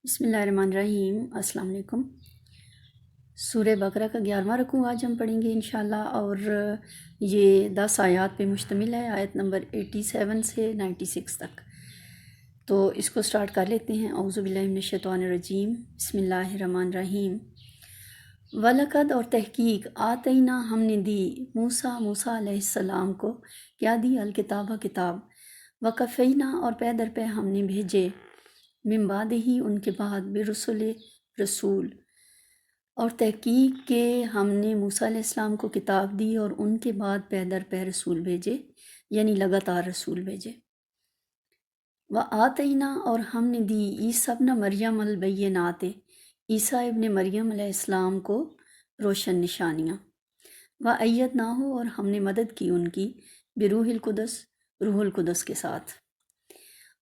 بسم اللہ الرحمن الرحیم۔ السلام علیکم۔ سورہ بقرہ کا 11واں رکوع آج ہم پڑھیں گے انشاءاللہ، اور یہ 10 آیات پہ مشتمل ہے، آیت نمبر 87 سے 96 تک۔ تو اس کو سٹارٹ کر لیتے ہیں۔ اعوذ باللہ من الشیطان الرجیم، بسم اللہ الرحمن الرحیم۔ وَلَقَدْ اور تحقیق آتینا ہم نے دی موسیٰ علیہ السلام کو کیا دی؟ الکتابہ کتاب، وقفینا اور پے در پے ہم نے بھیجے، من بعد ہی ان کے بعد، برسول رسول، اور تحقیق کہ ہم نے موسیٰ علیہ السلام کو کتاب دی اور ان کے بعد پے در پے رسول بھیجے، یعنی لگاتار رسول بھیجے۔ وآتینا اور ہم نے دی عیسیٰ ابن مریم البینات، عیسیٰ ابن مریم علیہ السلام کو روشن نشانیاں۔ وأیدناہ اور ہم نے مدد کی ان کی، بروح القدس، روح القدس کے ساتھ،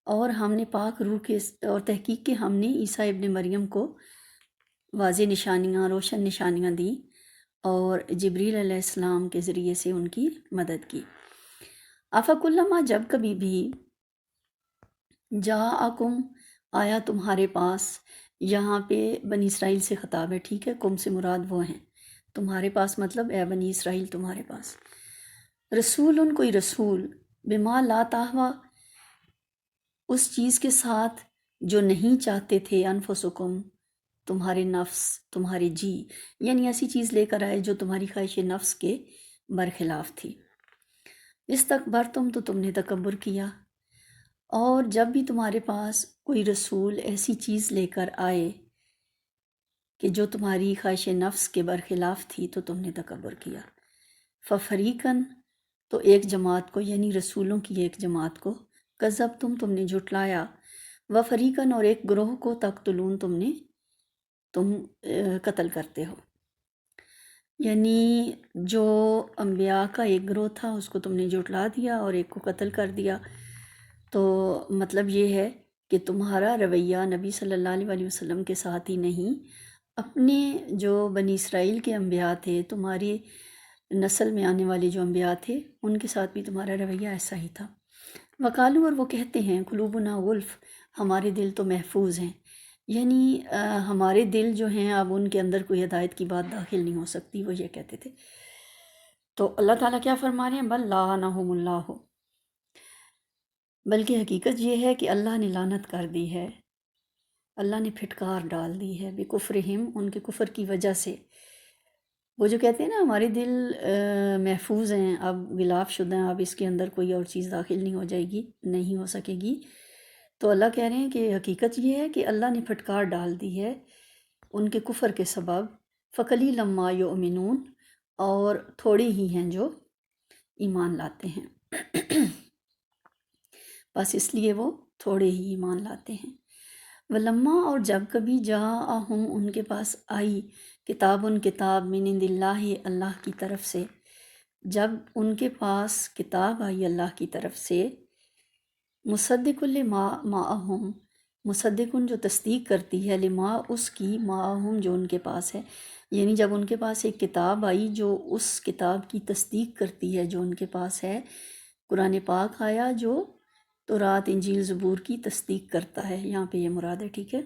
اور ہم نے پاک روح کے، اور تحقیق کہ ہم نے عیسیٰ ابن مریم کو واضح نشانیاں، روشن نشانیاں دی، اور جبریل علیہ السلام کے ذریعے سے ان کی مدد کی۔ افکلما جب کبھی بھی، جاءکم آیا تمہارے پاس، یہاں پہ بنی اسرائیل سے خطاب ہے، ٹھیک ہے، کم سے مراد وہ ہیں، تمہارے پاس مطلب اے بنی اسرائیل تمہارے پاس، رسول کوئی رسول، بما لا تہویٰ اس چیز کے ساتھ جو نہیں چاہتے تھے، انفسکم تمہارے نفس، تمہارے جی، یعنی ایسی چیز لے کر آئے جو تمہاری خواہش نفس کے برخلاف تھی۔ استکبرتم تو تم نے تکبر کیا، اور جب بھی تمہارے پاس کوئی رسول ایسی چیز لے کر آئے کہ جو تمہاری خواہش نفس کے برخلاف تھی تو تم نے تکبر کیا۔ ففریقاً تو ایک جماعت کو، یعنی رسولوں کی ایک جماعت کو، کذبتم تم نے جھٹلایا، وفریقاً اور ایک گروہ کو، تقتلون تم قتل کرتے ہو، یعنی جو انبیاء کا ایک گروہ تھا اس کو تم نے جھٹلا دیا اور ایک کو قتل کر دیا۔ تو مطلب یہ ہے کہ تمہارا رویہ نبی صلی اللہ علیہ وسلم کے ساتھ ہی نہیں، اپنے جو بنی اسرائیل کے انبیاء تھے، تمہاری نسل میں آنے والے جو انبیاء تھے، ان کے ساتھ بھی تمہارا رویہ ایسا ہی تھا۔ وقالو اور وہ کہتے ہیں، قلوبنا غلف ہمارے دل تو محفوظ ہیں، یعنی ہمارے دل جو ہیں اب ان کے اندر کوئی ہدایت کی بات داخل نہیں ہو سکتی، وہ یہ کہتے تھے۔ تو اللہ تعالیٰ کیا فرما رہے ہیں؟ بل لعنہم اللہ، بلکہ حقیقت یہ ہے کہ اللہ نے لعنت کر دی ہے، اللہ نے پھٹکار ڈال دی ہے، بکفرہم ان کے کفر کی وجہ سے۔ وہ جو کہتے ہیں نا ہمارے دل محفوظ ہیں، اب غلاف شدہ ہیں، اب اس کے اندر کوئی اور چیز داخل نہیں ہو جائے گی، نہیں ہو سکے گی، تو اللہ کہہ رہے ہیں کہ حقیقت یہ ہے کہ اللہ نے پھٹکار ڈال دی ہے ان کے کفر کے سبب۔ فقلیلا ما یؤمنون اور تھوڑے ہی ہیں جو ایمان لاتے ہیں، بس اس لیے وہ تھوڑے ہی ایمان لاتے ہیں۔ ولما اور جب کبھی جاءہم ان کے پاس آئی، کتاب من عند اللہ اللہ کی طرف سے، جب ان کے پاس کتاب آئی اللہ کی طرف سے، مصدق لما معہم، مصدقن جو تصدیق کرتی ہے، لما اس کی، معہم جو ان کے پاس ہے، یعنی جب ان کے پاس ایک کتاب آئی جو اس کتاب کی تصدیق کرتی ہے جو ان کے پاس ہے، قرآن پاک آیا جو تورات انجیل زبور کی تصدیق کرتا ہے، یہاں پہ یہ مراد ہے، ٹھیک ہے۔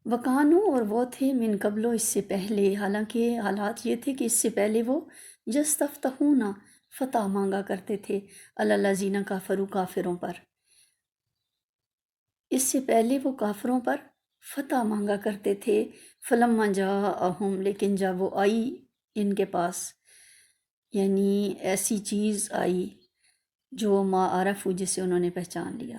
وکانو اور وہ تھے، من قبل اس سے پہلے، حالانکہ حالات یہ تھے کہ اس سے پہلے وہ یستفتحون فتح مانگا کرتے تھے، علی الذین کفروا کافروں پر، اس سے پہلے وہ کافروں پر فتح مانگا کرتے تھے۔ فلما جاءہم لیکن جب وہ آئی ان کے پاس، یعنی ایسی چیز آئی جو ما عرفوا جسے انہوں نے پہچان لیا۔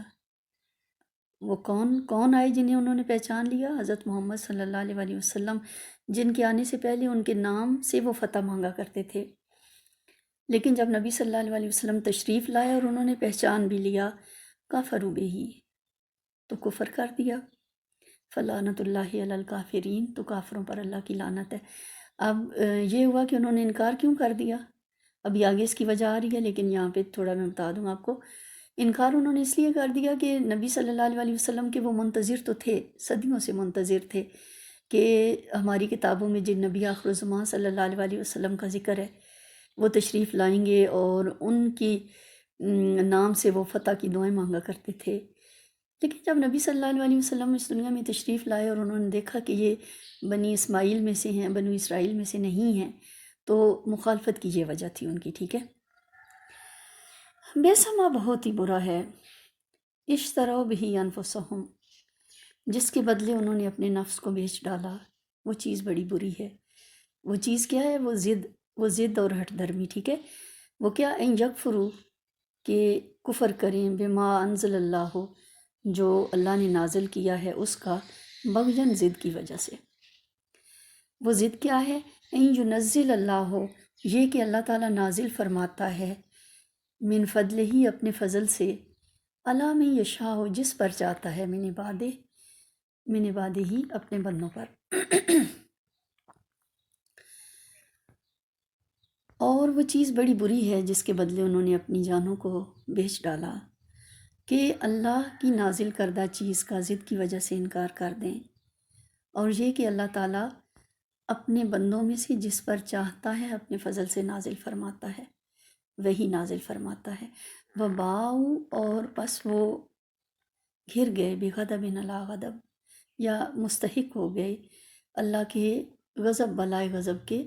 وہ کون آئے جنہیں انہوں نے پہچان لیا؟ حضرت محمد صلی اللہ علیہ وسلم، جن کے آنے سے پہلے ان کے نام سے وہ فتح مانگا کرتے تھے، لیکن جب نبی صلی اللہ علیہ وسلم تشریف لائے اور انہوں نے پہچان بھی لیا، کفروا بہ تو کفر کر دیا۔ فلعنت اللہ علی الکافرین تو کافروں پر اللہ کی لعنت ہے۔ اب یہ ہوا کہ انہوں نے انکار کیوں کر دیا، ابھی آگے اس کی وجہ آ رہی ہے، لیکن یہاں پہ تھوڑا میں بتا دوں آپ کو۔ انکار انہوں نے اس لیے کر دیا کہ نبی صلی اللہ علیہ وسلم کے وہ منتظر تو تھے، صدیوں سے منتظر تھے کہ ہماری کتابوں میں جن نبی آخر الزمان صلی اللہ علیہ وسلم کا ذکر ہے وہ تشریف لائیں گے، اور ان کی نام سے وہ فتح کی دعائیں مانگا کرتے تھے۔ لیکن جب نبی صلی اللہ علیہ وسلم اس دنیا میں تشریف لائے اور انہوں نے دیکھا کہ یہ بنی اسماعیل میں سے ہیں، بنو اسرائیل میں سے نہیں ہیں، تو مخالفت کی یہ وجہ تھی ان کی، ٹھیک ہے۔ بیسما بہت ہی برا ہے، اشتروا بہ انفسہم، جس کے بدلے انہوں نے اپنے نفس کو بیچ ڈالا، وہ چیز بڑی بری ہے۔ وہ چیز کیا ہے؟ وہ ضد اور ہٹ درمی، ٹھیک ہے۔ وہ کیا؟ ان یکفروا، کہ کفر کریں، بما انزل اللہ، جو اللہ نے نازل کیا ہے اس کا، بغین، ضد کی وجہ سے۔ وہ ضد کیا ہے؟ ان ینزل اللہ، یہ کہ اللہ تعالیٰ نازل فرماتا ہے، من فضل ہی، اپنے فضل سے، علی من یشاء، جس پر چاہتا ہے، من عبادہ ہی، اپنے بندوں پر۔ اور وہ چیز بڑی بری ہے جس کے بدلے انہوں نے اپنی جانوں کو بیچ ڈالا، کہ اللہ کی نازل کردہ چیز کا ضد کی وجہ سے انکار کر دیں، اور یہ کہ اللہ تعالیٰ اپنے بندوں میں سے جس پر چاہتا ہے اپنے فضل سے نازل فرماتا ہے، وہی نازل فرماتا ہے۔ وباؤ، اور پس وہ گھر گئے، بغضب علی غضب، یا مستحق ہو گئے اللہ کے غضب، بلائے غضب کے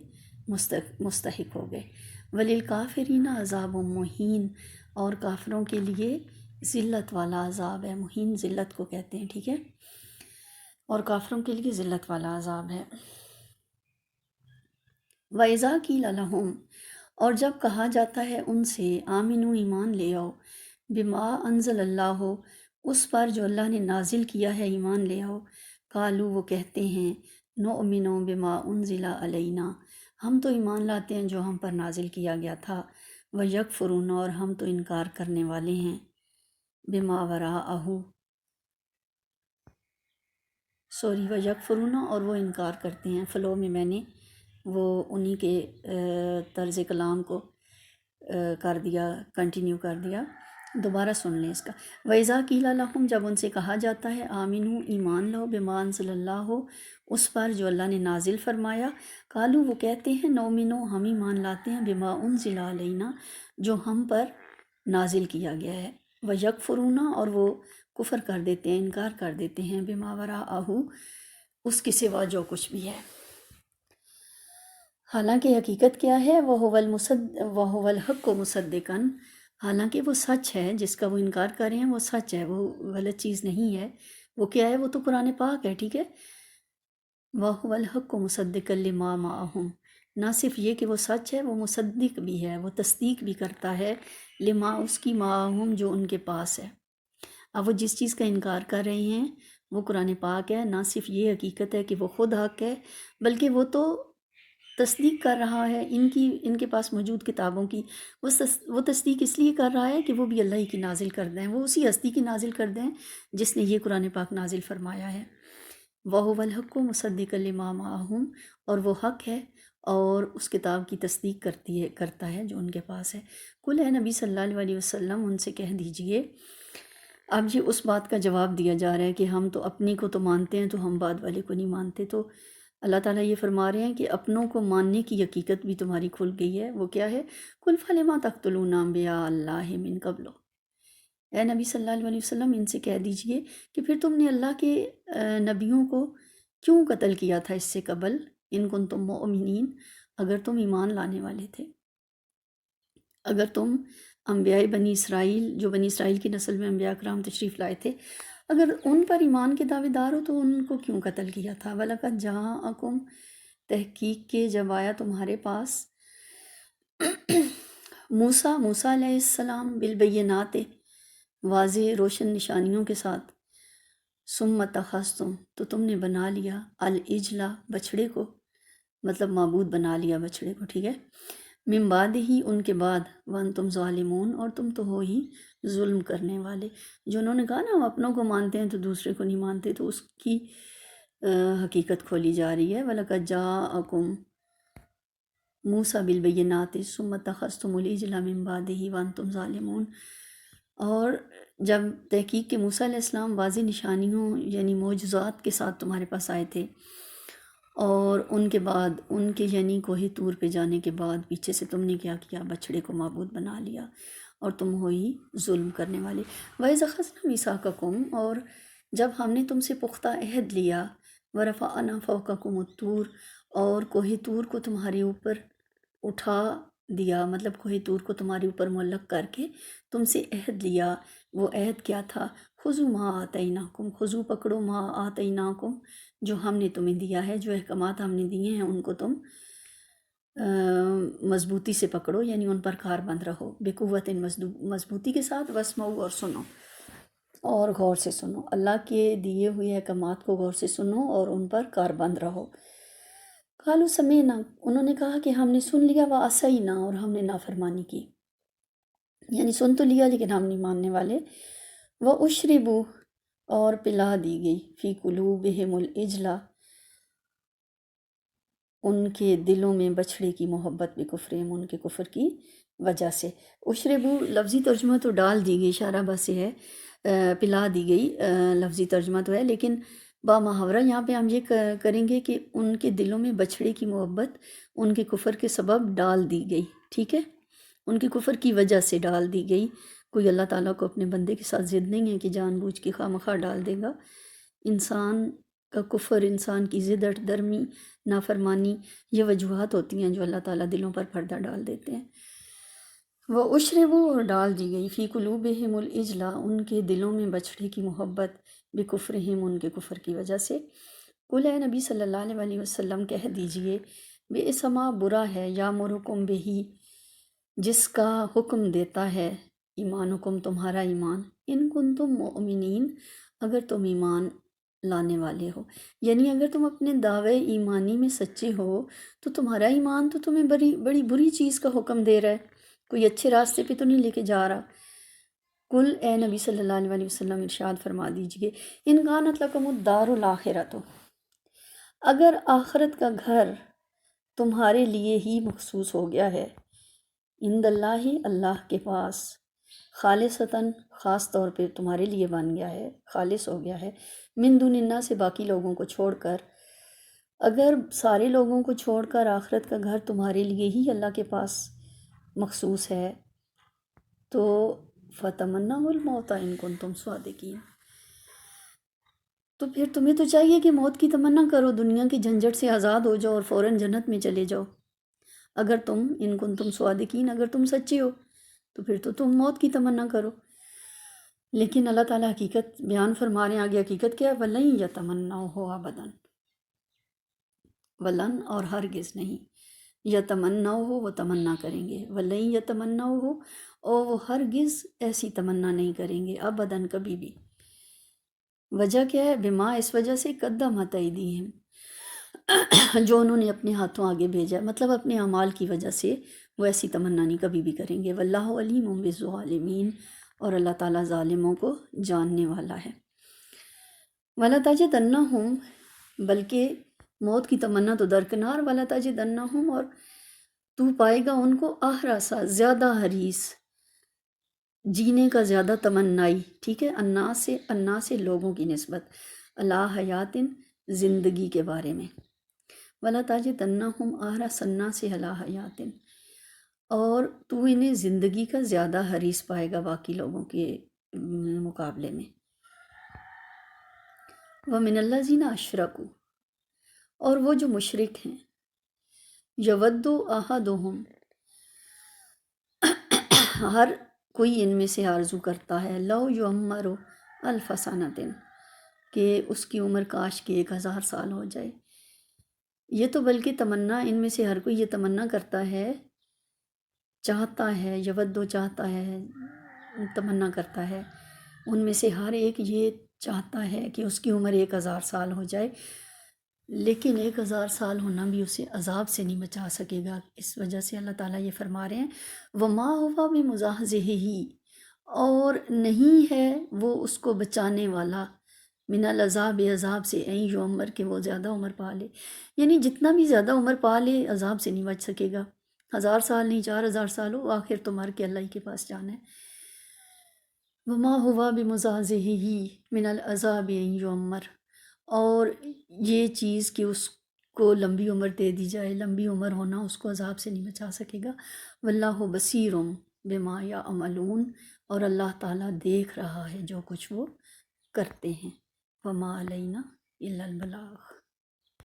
مستحق ہو گئے۔ وللکافرین عذاب مہین، اور کافروں کے لیے ذلت والا عذاب ہے۔ مہین ذلت کو کہتے ہیں، ٹھیک ہے، اور کافروں کے لیے ذلت والا عذاب ہے۔ وَإِذَا قِيلَ لَهُمْ، اور جب کہا جاتا ہے ان سے، آمنو، ایمان لے آؤ، بما انزل اللہ، اس پر جو اللہ نے نازل کیا ہے، ایمان لے آؤ، قالو، وہ کہتے ہیں، نؤمن بما انزل علینا، ہم تو ایمان لاتے ہیں جو ہم پر نازل کیا گیا تھا، ویکفرون، اور ہم تو انکار کرنے والے ہیں، بما وراءہ، ویکفرون، اور وہ انکار کرتے ہیں۔ فلو میں میں نے وہ انہی کے طرز کلام کو کر دیا، کنٹینیو کر دیا، دوبارہ سن لیں اس کا۔ وَإِذَا قِيلَ لَهُمْ، جب ان سے کہا جاتا ہے، آمنو، ایمان لو، بما انزل اللہ، اس پر جو اللہ نے نازل فرمایا، قالو، وہ کہتے ہیں، نؤمنو، ہم ایمان لاتے ہیں، بما انزل علینا، جو ہم پر نازل کیا گیا ہے، ویکفرون، اور وہ کفر کر دیتے ہیں، انکار کر دیتے ہیں، بما وراءہ، اس کے سوا جو کچھ بھی ہے۔ حالانکہ حقیقت کیا ہے؟ وَهُوَ الْحَقُّ مُصَدِّقًا، حالانکہ وہ سچ ہے، جس کا وہ انکار کر رہے ہیں وہ سچ ہے، وہ غلط چیز نہیں ہے۔ وہ کیا ہے؟ وہ تو قرآن پاک ہے، ٹھیک ہے۔ وَهُوَ الْحَقُّ مُصَدِّقًا لِمَا مَعَهُمْ، نہ صرف یہ کہ وہ سچ ہے، وہ مصدق بھی ہے، وہ تصدیق بھی کرتا ہے، لما، اس کی، معہم، جو ان کے پاس ہے۔ اب وہ جس چیز کا انکار کر رہے ہیں وہ قرآن پاک ہے، نہ صرف یہ حقیقت ہے کہ وہ خود حق ہے، بلکہ وہ تو تصدیق کر رہا ہے ان کے پاس موجود کتابوں کی۔ وہ تصدیق اس لیے کر رہا ہے کہ وہ بھی اللہ ہی کی نازل کردہ ہیں، وہ اسی ہستی کی نازل کردہ ہیں جس نے یہ قرآن پاک نازل فرمایا ہے۔ وَهُوَ الْحَقُّ مُصَدِّقًا لِمَا مَعَهُمْ، اور وہ حق ہے اور اس کتاب کی تصدیق کرتا ہے جو ان کے پاس ہے۔ کل، اے نبی صلی اللہ علیہ وسلم، ان سے کہہ دیجئے۔ اب یہ اس بات کا جواب دیا جا رہا ہے کہ ہم تو اپنی کو تو مانتے ہیں، تو ہم بعد والے کو نہیں مانتے، تو اللہ تعالیٰ یہ فرما رہے ہیں کہ اپنوں کو ماننے کی حقیقت بھی تمہاری کھل گئی ہے۔ وہ کیا ہے؟ قُلْ فَلِمَ تَقْتُلُونَ أَنْبِيَاءَ اللَّهِ مِنْ قَبْلُ، اے نبی صلی اللہ علیہ وسلم، ان سے کہہ دیجئے کہ پھر تم نے اللہ کے نبیوں کو کیوں قتل کیا تھا اس سے قبل، ان کنتم مؤمنین، اگر تم ایمان لانے والے تھے، اگر تم انبیاء بنی اسرائیل، جو بنی اسرائیل کی نسل میں انبیاء کرام تشریف لائے تھے، اگر ان پر ایمان کے دعوے دار ہو تو ان کو کیوں قتل کیا تھا؟ وَلَقَدْ جَاءَكُمْ، تحقیق کے جب آیا تمہارے پاس، موسیٰ علیہ السلام، بالبینات، واضح روشن نشانیوں کے ساتھ، ثم اتخذتم، تو تم نے بنا لیا، العجل، بچھڑے کو، مطلب معبود بنا لیا بچھڑے کو، ٹھیک ہے، من بعد ہی، ان کے بعد، وانتم ظالمون، اور تم تو ہو ہی ظلم کرنے والے۔ جو انہوں نے کہا نا ہم اپنوں کو مانتے ہیں تو دوسرے کو نہیں مانتے، تو اس کی حقیقت کھولی جا رہی ہے۔ وَلَقَدْ جَاءَكُمْ مُوسَىٰ بِالْبَيِّنَاتِ ثُمَّ اتَّخَذْتُمُ الْعِجْلَ مِن بَعْدِهِ وَأَنْتُمْ ظَالِمُونَ، اور جب تحقیق کے موسیٰ علیہ السلام واضح نشانیوں یعنی معجزات کے ساتھ تمہارے پاس آئے تھے، اور ان کے بعد ان کے یعنی کوہ طور پہ جانے کے بعد پیچھے سے تم نے کیا کیا؟ بچھڑے کو معبود بنا لیا، اور تم ہوئی ظلم کرنے والے۔ وَإِذْ أَخَذْنَا مِيثَاقَكُمْ، اور جب ہم نے تم سے پختہ عہد لیا، وَرَفَعْنَا فَوْقَكُمُ الطُّورَ، اور کوہ طور کو تمہارے اوپر اٹھا دیا، مطلب کوہ طور کو تمہارے اوپر معلق کر کے تم سے عہد لیا۔ وہ عہد کیا تھا؟ خُذُوا مَا آتَيْنَاكُمْ، خُذُوا پکڑو، ما آتَيْنَاكُمْ، جو ہم نے تمہیں دیا ہے، جو احکامات ہم نے دیے ہیں ان کو تم مضبوطی سے پکڑو، یعنی ان پر کار بند رہو، بقوت، مضبوطی کے ساتھ، واسمعوا، اور سنو، اور غور سے سنو، اللہ کے دیے ہوئے احکامات کو غور سے سنو اور ان پر کار بند رہو۔ قالوا سمعنا، انہوں نے کہا کہ ہم نے سن لیا، وعصینا، اور ہم نے نافرمانی کی، یعنی سن تو لیا لیکن ہم نہیں ماننے والے۔ وَأُشْرِبُوا، اور پلا دی گئی، فی قلوبہم العجلہ، ان کے دلوں میں بچھڑے کی محبت، بکفرہم، ان کے کفر کی وجہ سے۔ اشربو لفظی ترجمہ تو ڈال دی گئی، شاربہ سے ہے، پلا دی گئی لفظی ترجمہ تو ہے، لیکن با محاورہ یہاں پہ ہم یہ کریں گے کہ ان کے دلوں میں بچھڑے کی محبت ان کے کفر کے سبب ڈال دی گئی، ٹھیک ہے، ان کے کفر کی وجہ سے ڈال دی گئی۔ کوئی اللہ تعالیٰ کو اپنے بندے کے ساتھ ضد نہیں ہے کہ جان بوجھ کے خواہ مخواہ ڈال دے گا۔ انسان کا کفر، انسان کی ضد درمی، نافرمانی، یہ وجوہات ہوتی ہیں جو اللہ تعالیٰ دلوں پر پردہ ڈال دیتے ہیں۔ وہ اشربو، اور ڈال دی گئی، فی قلوبہم العجلہ، ان کے دلوں میں بچھڑے کی محبت، بکفرہم، ان کے کفر کی وجہ سے۔ قل، اے نبی صلی اللہ علیہ وسلم کہہ دیجئے، بئس ما، برا ہے، یامرکم بہی، جس کا حکم دیتا ہے، ایمانکم، تمہارا ایمان، ان کنتم مؤمنین، اگر تم ایمان لانے والے ہو، یعنی اگر تم اپنے دعوے ایمانی میں سچے ہو تو تمہارا ایمان تو تمہیں بڑی بری چیز کا حکم دے رہا ہے، کوئی اچھے راستے پہ تو نہیں لے کے جا رہا۔ کل، اے نبی صلی اللہ علیہ وسلم ارشاد فرما دیجئے، ان کانت لکم الدار الاخرۃ، اگر آخرت کا گھر تمہارے لیے ہی مخصوص ہو گیا ہے، عند اللہ، اللہ کے پاس، خالصتاً، خاص طور پہ تمہارے لیے بن گیا ہے، خالص ہو گیا ہے، من دون الناس، سے باقی لوگوں کو چھوڑ کر، اگر سارے لوگوں کو چھوڑ کر آخرت کا گھر تمہارے لیے ہی اللہ کے پاس مخصوص ہے، تو فتمنوا الموت ان کنتم صادقین، تو پھر تمہیں تو چاہیے کہ موت کی تمنا کرو، دنیا کی جھنجھٹ سے آزاد ہو جاؤ اور فوراً جنت میں چلے جاؤ، اگر تم ان کنتم صادقین، اگر تم سچے ہو تو پھر تو تم موت کی تمنا کرو۔ لیکن اللہ تعالیٰ حقیقت بیان فرما رہے ہیں، آگے حقیقت کیا ہے، وَلَن يَتَمَنَّوْهُ أَبَدًا، ولن، اور ہرگز نہیں، یتمنّوہ، وہ تمنا کریں گے، وَلَن يَتَمَنَّوْهُ، اور وہ ہرگز ایسی تمنا نہیں کریں گے، ابداً، کبھی بھی۔ وجہ کیا ہے؟ بما، اس وجہ سے، قدمت ایدیہم، جو انہوں نے اپنے ہاتھوں آگے بھیجا، مطلب اپنے اعمال کی وجہ سے وہ ایسی تمنا نہیں کبھی بھی کریں گے۔ واللہ علیم بالظالمین، اور اللہ تعالیٰ ظالموں کو جاننے والا ہے۔ وَلَتَجِدَنَّهُمْ، بلکہ موت کی تمنا تو درکنار، وَلَتَجِدَنَّهُمْ، اور تو پائے گا ان کو، احرص، زیادہ حریص، جینے کا زیادہ تمنائی، ٹھیک ہے، انا سے لوگوں کی نسبت، اللہ حیاتن، زندگی کے بارے میں، وَلَتَجِدَنَّهُمْ احرص النَّاسِ علی حیاتن، اور تو انہیں زندگی کا زیادہ حریص پائے گا باقی لوگوں کے مقابلے میں۔ وَمِنَ الَّذِينَ أَشْرَكُوا، اور وہ جو مشرک ہیں، یَوَدُّ أَحَدُهُمْ، ہر کوئی ان میں سے آرزو کرتا ہے، لو یعمر الف سنۃ، کہ اس کی عمر کاش کہ 1000 سال ہو جائے۔ یہ تو بلکہ تمنا، ان میں سے ہر کوئی یہ تمنا کرتا ہے، چاہتا ہے، یودو چاہتا ہے، تمنا کرتا ہے، ان میں سے ہر ایک یہ چاہتا ہے کہ اس کی عمر 1000 سال ہو جائے، لیکن 1000 سال ہونا بھی اسے عذاب سے نہیں بچا سکے گا۔ اس وجہ سے اللہ تعالیٰ یہ فرما رہے ہیں، وَمَا هُوَ بِمُزَحْزِحِهِ، اور نہیں ہے وہ اس کو بچانے والا، من العذاب، عذاب سے، این یعمر، کہ وہ زیادہ عمر پا لے، یعنی جتنا بھی زیادہ عمر پا لے عذاب سے نہیں بچ سکے گا، 1000 سال نہیں، 4000 سال ہو، آخر تو مر کے اللہ ہی کے پاس جانا ہے۔ وَمَا هُوَ بِمُزَحْزِحِهِ مِنَ الْعَذَابِ أَن يُعَمَّرَ، اور یہ چیز کہ اس کو لمبی عمر دے دی جائے، لمبی عمر ہونا اس کو عذاب سے نہیں بچا سکے گا۔ واللہ بصیر بما یعملون، اور اللہ تعالیٰ دیکھ رہا ہے جو کچھ وہ کرتے ہیں۔ وما علینا الا البلاغ۔